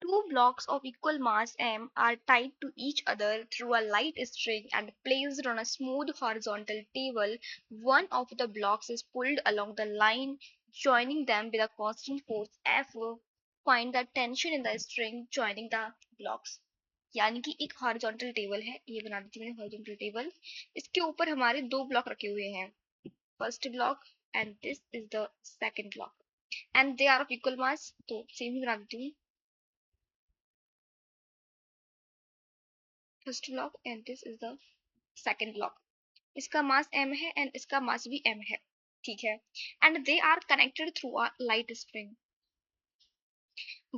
Two blocks of equal mass m are tied to each other through a light string and placed on a smooth horizontal table. One of the blocks is pulled along the line joining them with a constant force F. Find the tension in the string joining the blocks. यानी कि एक horizontal table है, ये बना दी मैंने horizontal table. इसके ऊपर हमारे दो ब्लॉक रखे हुए हैं, first block and this is the second block and they are of equal mass, तो सेम ही बना देती हूँ, first block and this is the second block. इसका मास m है एंड इसका मास भी m है, ठीक है। And they are connected through a light spring.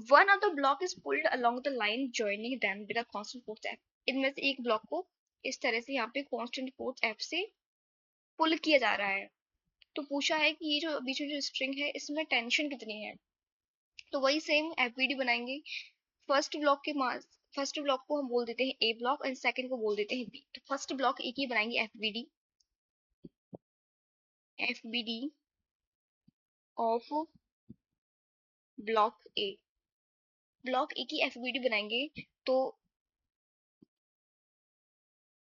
One of the block is pulled along the line joining them with a constant force f। इनमें से एक ब्लॉक को इस तरह से यहाँ पे कांस्टेंट फोर्स f से पुल किया जा रहा है। तो पूछा है कि ये जो बीच में जो स्ट्रिंग है इसमें टेंशन कितनी है, तो वही सेम एफबीडी बनाएंगे। फर्स्ट ब्लॉक के मास, फर्स्ट ब्लॉक को हम बोल देते हैं ए ब्लॉक एंड सेकंड को बोल देते हैं बी। तो फर्स्ट ब्लॉक एक ही बनाएंगे FBD, FBD of block A. Block ए की एफबीडी बनाएंगे तो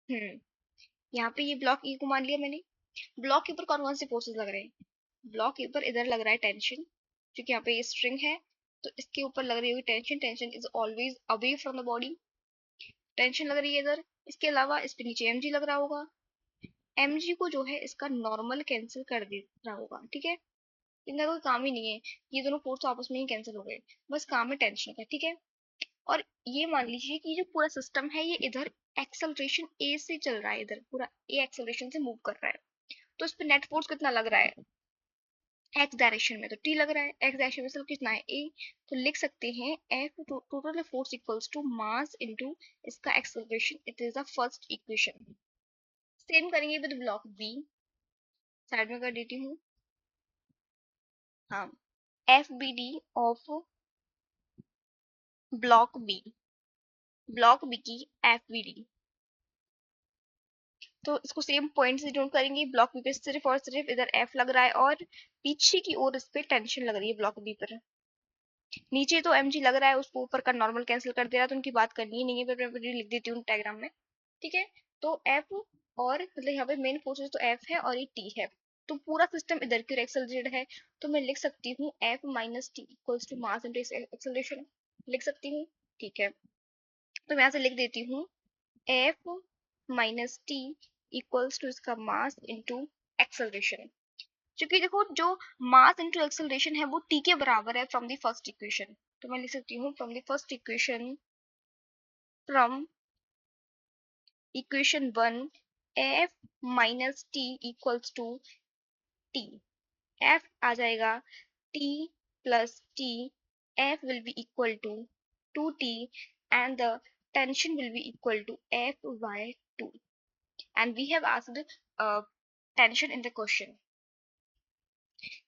यहाँ पे ये ब्लॉक ए को मान लिया मैंने। ब्लॉक के ऊपर कौन कौन से फोर्सेस लग रहे हैं, ब्लॉक के ऊपर इधर लग रहा है टेंशन, क्योंकि यहाँ पे ये स्ट्रिंग है तो इसके ऊपर लग रही होगी tension. Tension is always away from the body, tension लग रही है इधर। इसके अलावा इस पे नीचे एमजी लग रहा होगा, एमजी को जो है इसका नॉर्मल कैंसिल कर दे रहा होगा, ठीक है। इनका कोई काम ही नहीं है, ये दोनों फोर्स आपस में ही कैंसिल हो गए, बस काम है टेंशन का, ठीक है। और ये मान लीजिए कि जो पूरा सिस्टम है ये इधर एक्सेलरेशन ए से चल रहा है, इधर पूरा ए एक्सेलरेशन से मूव कर रहा है। तो इस पे नेट फोर्स कितना लग रहा है, एक्स डायरेक्शन में तो टी लग रहा है, एक्स डायरेक्शन में सिर्फ कितना है ए। तो लिख सकते हैं F total force equals to mass into इसका acceleration, it is the first equation. Same करेंगे विद ब्लॉक बी, साइड में कर देती हूँ। हाँ, F B D of block B, block B की एफ बी डी। तो इसको सेम पॉइंट से नोट करेंगे, ब्लॉक बी पे सिर्फ और सिर्फ इधर एफ लग रहा है और पीछे की ओर इस पे टेंशन लग रही है ब्लॉक बी पर। नीचे तो एम जी लग रहा है, उसको ऊपर का नॉर्मल कैंसिल कर दे रहा है, तो उनकी बात करनी ही नहीं है, मैं लिख देती हूँ डायग्राम में, ठीक है। तो एफ और मतलब यहाँ पे मेन फोर्सेस तो एफ है और ये टी है, तो पूरा सिस्टम इधर की ओर एक्सेलरेटेड है। तो मैं लिख सकती हूँ F minus T equals to mass into acceleration, लिख सकती हूँ, ठीक है। तो मैं यहाँ से लिख देती हूँ F minus T equals to इसका मास इनटू एक्सेलरेशन। क्योंकि देखो जो मास इनटू एक्सेलरेशन है वो टी के बराबर है फ्रॉम द फर्स्ट इक्वेशन। तो मैं लिख सकती हूँ from the first equation, from equation one F minus T equals to T. F आ जाएगा T plus T, F will be equal to 2t and the tension will be equal to F by 2, and we have asked tension in the question।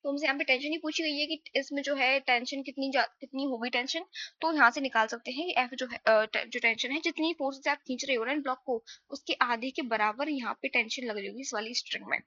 तो हमसे यहाँ पे tension ही पूछी गई है कि इसमें जो है टेंशन कितनी होगी टेंशन। तो यहाँ से निकाल सकते हैं एफ जो है जो टेंशन है, जितनी फोर्स से आप खींच रहे हो ना ब्लॉक को उसके आधे के बराबर यहाँ पे टेंशन लग रही होगी इस वाली स्ट्रिंग में।